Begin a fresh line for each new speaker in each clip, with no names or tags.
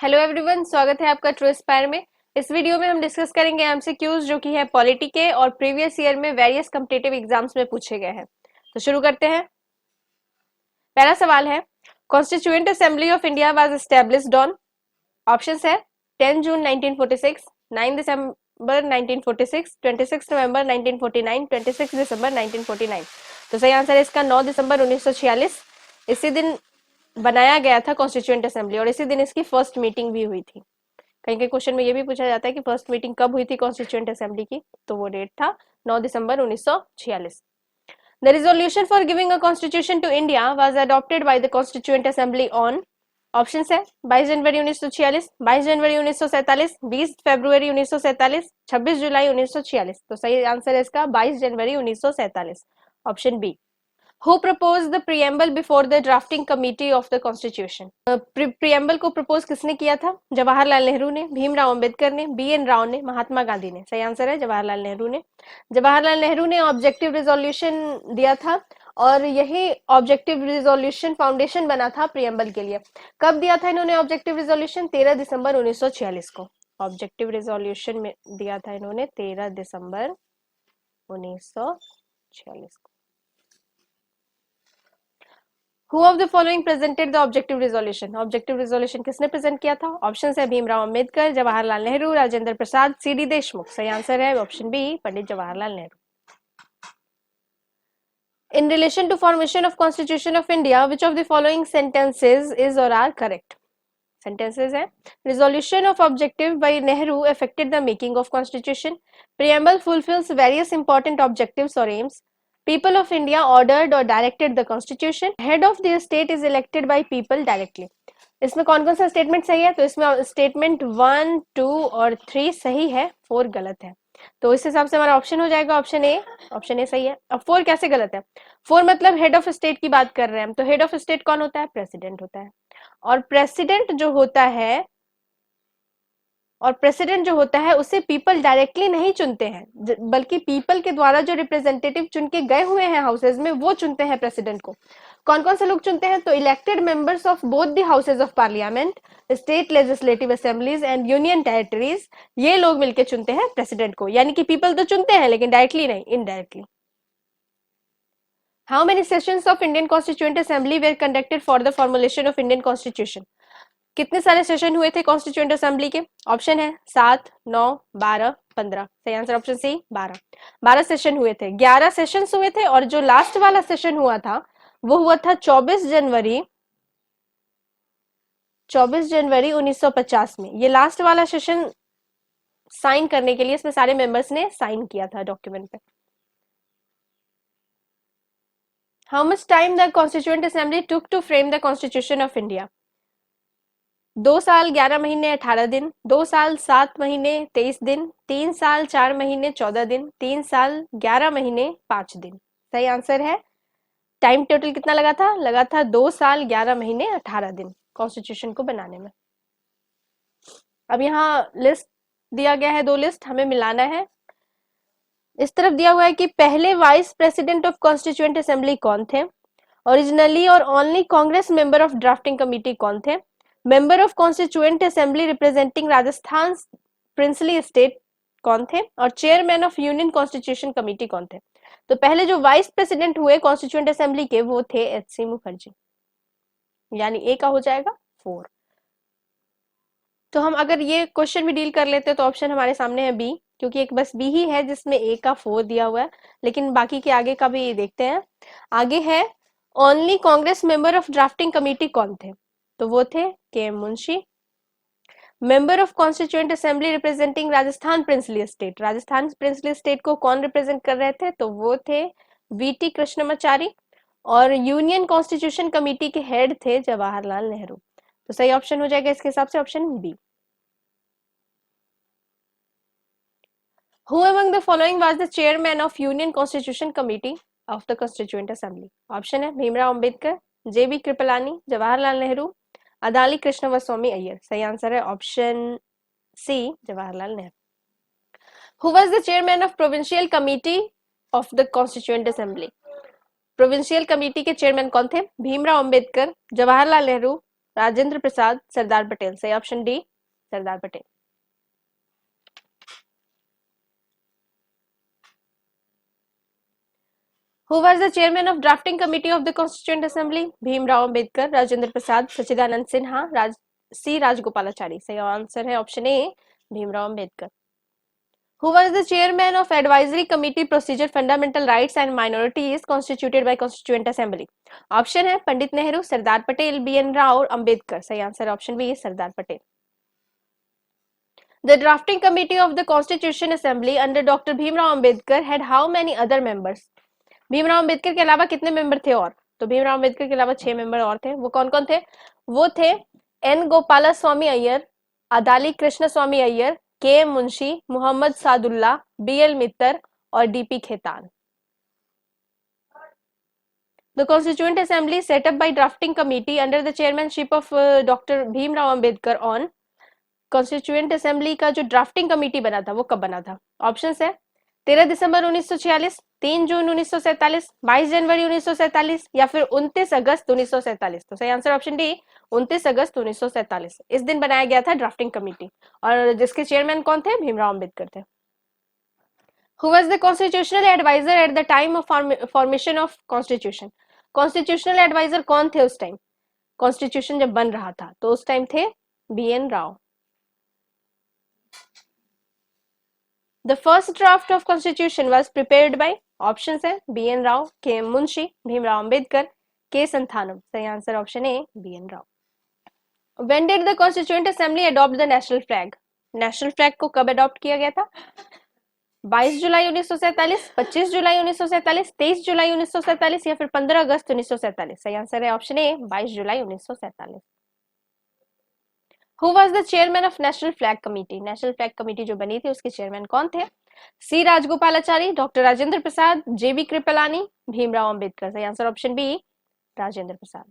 Hello everyone, स्वागत है आपका ट्रू एस्पायर में। इस वीडियो में हम डिस्कस करेंगे एमसीक्यूज जो कि है पॉलिटी के और प्रीवियस ईयर में वेरियस कॉम्पिटिटिव एग्जाम्स में पूछे गए हैं। तो शुरू करते हैं। पहला सवाल है, constituent assembly of India was established on. Options है 10 जून 1946, 9 दिसंबर 1946, 26 नवंबर 1949, 26 दिसंबर 1949। तो सही आंसर है इसका 9 दिसंबर 1946। इसी दिन बनाया गया था कॉन्स्टिट्यूएंट असेंबली और इसी दिन इसकी फर्स्ट मीटिंग भी हुई थी। कहीं के क्वेश्चन में ये भी पूछा जाता है कि फर्स्ट मीटिंग कब हुई थी कॉन्स्टिट्यूएंट असेंबली की, तो वो डेट था 9 दिसंबर 1946। The resolution for giving a constitution to India was adopted by the Constituent Assembly on. Option है 22 जनवरी 1946, 22 जनवरी 1947, 20 फरवरी 1947, 26 जुलाई 1946। तो सही आंसर है इसका 22 जनवरी 1947, option B. Who proposed the preamble before the drafting committee of the constitution? Preamble को propose किसने किया था? जवाहरलाल नेहरू ने, भीमराव अंबेडकर ने, बी.एन. राव ने, महात्मा गांधी ने। सही आंसर है जवाहरलाल नेहरू ने। जवाहरलाल नेहरू ने ऑब्जेक्टिव रिजोल्यूशन दिया था और यही ऑब्जेक्टिव रिजोल्यूशन फाउंडेशन बना था प्रियम्बल के लिए। कब दिया था इन्होंने ऑब्जेक्टिव रिजोल्यूशन? 13 दिसंबर 1946 को ऑब्जेक्टिव रिजोल्यूशन में दिया था इन्होंने 13 दिसंबर 1946 को। Who of the following presented the objective resolution? Objective resolution किसने प्रेजेंट किया था? ऑप्शन है भीमराव अंबेडकर, जवाहरलाल नेहरू, राजेंद्र प्रसाद, सी.डी. देशमुख। सही आंसर है option B, Pandit Jawaharlal Nehru. In relation to formation of Constitution of India, which of the following sentences is or are correct? Sentences है, resolution of objective by Nehru affected the making of constitution. Preamble fulfills various important objectives or aims. People of India ordered or directed the constitution. Head of the state is elected by people directly. इसमें कौन कौन सा statement सही है? तो इसमें statement 1, 2 और 3 सही है, 4 गलत है। तो इस हिसाब से हमारा ऑप्शन हो जाएगा ऑप्शन ए। ऑप्शन ए सही है। अब 4 कैसे गलत है? 4 मतलब हेड ऑफ स्टेट की बात कर रहे हैं हम, तो हेड ऑफ स्टेट कौन होता है? प्रेसिडेंट होता है। और प्रेसिडेंट जो होता है उसे पीपल डायरेक्टली नहीं चुनते हैं, बल्कि पीपल के द्वारा जो रिप्रेजेंटेटिव चुन के गए हुए हैं हाउसेज में, वो चुनते हैं प्रेसिडेंट को। कौन कौन से लोग चुनते हैं? तो elected members of both the houses of parliament, state legislative assemblies and union territories, ये लोग मिलकर चुनते हैं प्रेसिडेंट को। यानी कि पीपल तो चुनते हैं लेकिन डायरेक्टली नहीं, indirectly. How many sessions of Indian Constituent Assembly were conducted for the formulation of Indian Constitution? कितने सारे सेशन हुए थे कॉन्स्टिट्यूएंट असेंबली के? ऑप्शन है 7, 9, 12, 15। सही आंसर ऑप्शन सी 12। 12 सेशन हुए थे, 11 सेशन हुए थे और जो लास्ट वाला सेशन हुआ था वो हुआ था 24 जनवरी 1950 में। ये लास्ट वाला सेशन साइन करने के लिए इसमें सारे मेंबर्स ने साइन किया था डॉक्यूमेंट पे। How much time the Constituent Assembly took to frame the Constitution of India? 2 साल 11 महीने 18 दिन, 2 साल 7 महीने 23 दिन, 3 साल 4 महीने 14 दिन, 3 साल 11 महीने 5 दिन। सही आंसर है। टाइम टोटल कितना लगा था? लगा था 2 साल 11 महीने 18 दिन कॉन्स्टिट्यूशन को बनाने में। अब यहाँ लिस्ट दिया गया है, 2 लिस्ट हमें मिलाना है। इस तरफ दिया हुआ है कि पहले vice president of constituent assembly कौन थे, ओरिजिनली और only Congress member of drafting committee कौन थे, member of constituent assembly representing Rajasthan princely state कौन थे, और chairman of union constitution committee कौन थे। तो पहले जो वाइस प्रेसिडेंट हुए कॉन्स्टिट्यूएंट असेंबली के वो थे एच.सी. मुखर्जी, यानी ए का हो जाएगा 4। तो हम अगर ये क्वेश्चन भी डील कर लेते तो ऑप्शन हमारे सामने है बी, क्योंकि एक बस बी ही है जिसमें ए का 4 दिया हुआ है, लेकिन बाकी के आगे का भी देखते हैं। आगे है only Congress member of drafting committee कौन थे, तो वो थे KM. Munshi. Member of constituent assembly representing Rajasthan princely state, Rajasthan princely state को कौन रिप्रेजेंट कर रहे थे, तो वो थे वी.टी. कृष्णमाचारी। और यूनियन कॉन्स्टिट्यूशन कमेटी के हेड थे जवाहरलाल नेहरू। तो सही ऑप्शन हो जाएगा इसके हिसाब से option B. Who among the following was the chairman of Union Constitution Committee of the Constituent Assembly? Option है भीमराव अंबेडकर, जे.बी. कृपलानी, जवाहरलाल नेहरू, अदाली कृष्णस्वामी अय्यर। सही आंसर है option C Jawaharlal Nehru. Who was the chairman of Provincial Committee of the Constituent Assembly? Provincial committee के chairman कौन थे? भीमराव अंबेडकर, जवाहरलाल नेहरू, राजेंद्र प्रसाद, सरदार पटेल? सही option D, Sardar Patel. Who was the chairman of drafting committee of the Constituent Assembly? Bhimrao Ambedkar, Rajendra Prasad, Sachchidananda Sinha, C Rajagopalachari? सही answer है option A, Bhimrao Ambedkar. Who was the chairman of advisory committee procedure fundamental rights and minorities constituted by Constituent Assembly? Option है Pandit Nehru, Sardar Patel, B N Rau, Ambedkar? सही answer option B, Sardar Patel. The drafting committee of the Constitution Assembly under Dr. Bhimrao Ambedkar had how many other members? Bhimrao Ambedkar के अलावा कितने member थे? और तो भीमराव अंबेडकर के अलावा 6 मेंबर और थे। वो कौन कौन थे? वो थे एन गोपाला स्वामी अय्यर, अदाली कृष्ण स्वामी अय्यर, के एम मुंशी, मोहम्मद सादुल्ला, बी एल मित्तर और D P Khaitan. The Constituent Assembly set up by drafting committee under the chairmanship of Dr. Bhimrao Ambedkar on Constituent Assembly का जो ड्राफ्टिंग कमेटी बना था वो कब बना था? ऑप्शन है 13 दिसंबर 1946, 3 जून 1947, 22 जनवरी 1947 या फिर 29 अगस्त 1947। तो सही आंसर ऑप्शन डी, 29 अगस्त 1947। इस दिन बनाया गया था ड्राफ्टिंग कमेटी और जिसके चेयरमैन कौन थे? भीमराव अंबेडकर थे। Who was the constitutional advisor at the time of formation of constitution? Constitutional adviser कौन थे उस टाइम? कॉन्स्टिट्यूशन जब बन रहा था तो उस टाइम थे B N Rau. The first draft of constitution was prepared by options है B N Rau, K M Munshi, Bhimrao Ambedkar, K Santhanam. सही answer option A, B N Rau. When did the Constituent Assembly adopt the national flag? National flag को कब adopt किया गया था? 22 जुलाई 1947, 25 जुलाई 1947, 23 जुलाई 1947 या फिर 15 अगस्त 1947? सही आंसर है ऑप्शन ए, 22 जुलाई 1947। Who was the chairman of National Flag Committee? National flag committee जो बनी थी उसके चेयरमैन कौन थे? C Rajagopalachari, doctor Rajendra Prasad, J B Kripalani, Bhimrao Ambedkar? सही answer option B, Rajendra Prasad.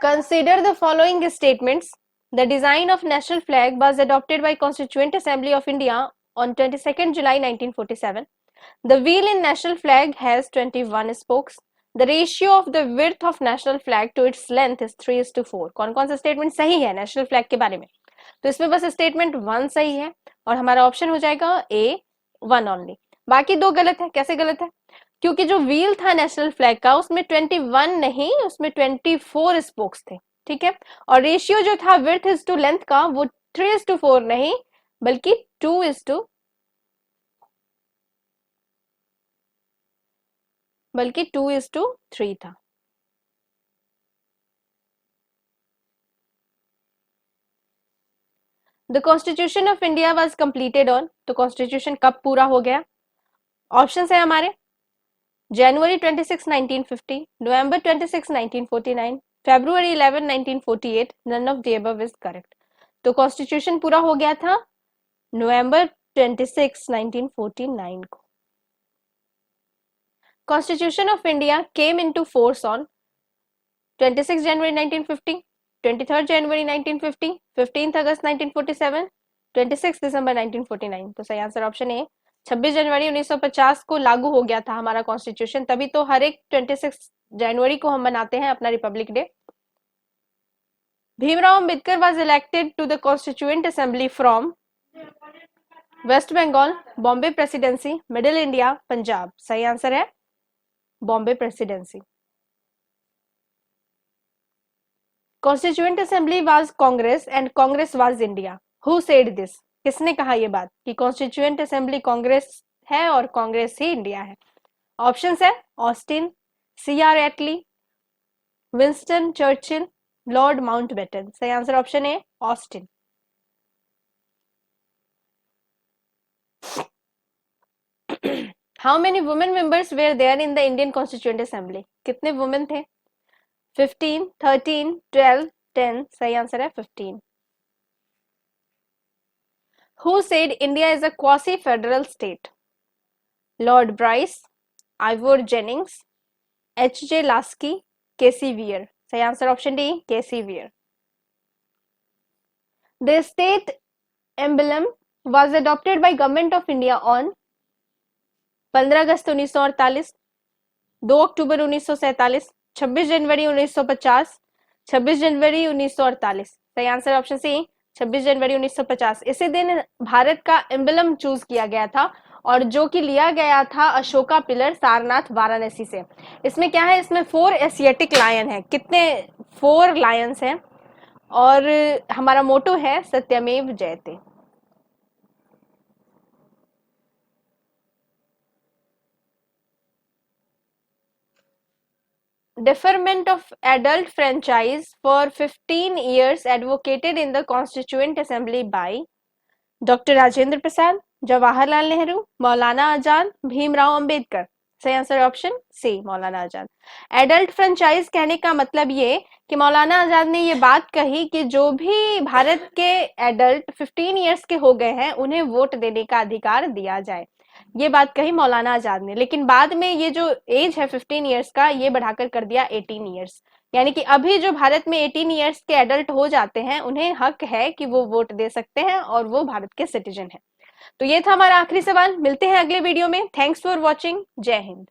Consider the following statements. The design of national flag was adopted by Constituent Assembly of India on 22nd July 1947. The wheel in national flag has 21 spokes. The ratio of the width of national flag to its length is 3:4. कौन कौन सा statement सही है national flag के बारे में? तो इसमें बस स्टेटमेंट 1 सही है और हमारा ऑप्शन हो जाएगा ए, 1 ओनली। बाकी 2 गलत है। कैसे गलत है? क्योंकि जो व्हील था नेशनल फ्लैग का उसमें 21 नहीं, उसमें 24 स्पोक्स थे। ठीक है, और रेशियो जो था विड्थ इज टू लेंथ का वो 3:4 नहीं बल्कि 2:3 था। The constitution of India was completed on, तो कॉन्स्टिट्यूशन कब पूरा हो गया? ऑप्शन है हमारे जनवरी 26, 1950, नवंबर 26, 1949, February 11, 1948, none of the above is correct. तो कॉन्स्टिट्यूशन पूरा हो गया था नवंबर 26, 1949 को। Constitution of India came into force on 26 January 1950, 23rd January 1950, 15th August 1947, 26 दिसंबर 1949। तो सही आंसर ऑप्शन ए, 26 जनवरी 1950 को लागू हो गया था हमारा कॉन्स्टिट्यूशन, तभी तो हर एक 26 जनवरी को हम मनाते हैं अपना Republic Day. Bhimrao Ambedkar was elected to the Constituent Assembly from West Bengal, Bombay Presidency, Middle India, Punjab? सही आंसर है Bombay Presidency. Constituent Assembly was Congress and Congress was India. Who said this? किसने कहा ये बात कि कॉन्स्टिट्यूएंट असेंबली कांग्रेस है और कांग्रेस ही इंडिया है? ऑप्शंस है ऑस्टिन, सी आर एटली, विंस्टन चर्चिल, लॉर्ड माउंटबेटन? सही आंसर ऑप्शन है Austin. How many women members were there in the Indian Constituent Assembly? कितने वुमेन थे? 15, 13, 12, 10? सही आंसर है 15। Who said India is a quasi-federal state? Lord Bryce, Ivor Jennings, H.J. Lasky, K.C. Weir? सही answer option D, K.C. Weir। The state emblem was adopted by Government of India on 15 अगस्त 1948, 2 अक्टूबर 1947, 26 जनवरी 1950, 26 जनवरी 1948। सही answer option C, 26 जनवरी 1950। इसी दिन भारत का emblem choose किया गया था और जो कि लिया गया था अशोका पिलर सारनाथ वाराणसी से। इसमें क्या है, इसमें 4 एशियाटिक लायन है। कितने? 4 लायंस हैं और हमारा मोटो है सत्यमेव जयते। Deferment of adult franchise for 15 years advocated in the Constituent Assembly by doctor Rajendra Prasad, Jawaharlal Nehru, Maulana Azad, Bhimrao Ambedkar. सही answer option C, Maulana Azad. Adult franchise कहने का मतलब ये कि मौलाना आजाद ने ये बात कही कि जो भी भारत के एडल्ट 15 इयर्स के हो गए हैं उन्हें वोट देने का अधिकार दिया जाए। ये बात कही मौलाना आजाद ने, लेकिन बाद में ये जो एज है 15 इयर्स का, ये बढ़ाकर कर दिया 18 इयर्स। यानी कि अभी जो भारत में 18 इयर्स के एडल्ट हो जाते हैं उन्हें हक है कि वो वोट दे सकते हैं और वो भारत के सिटीजन हैं। तो ये था हमारा आखिरी सवाल। मिलते हैं अगले वीडियो में। Thanks for watching. जय हिंद।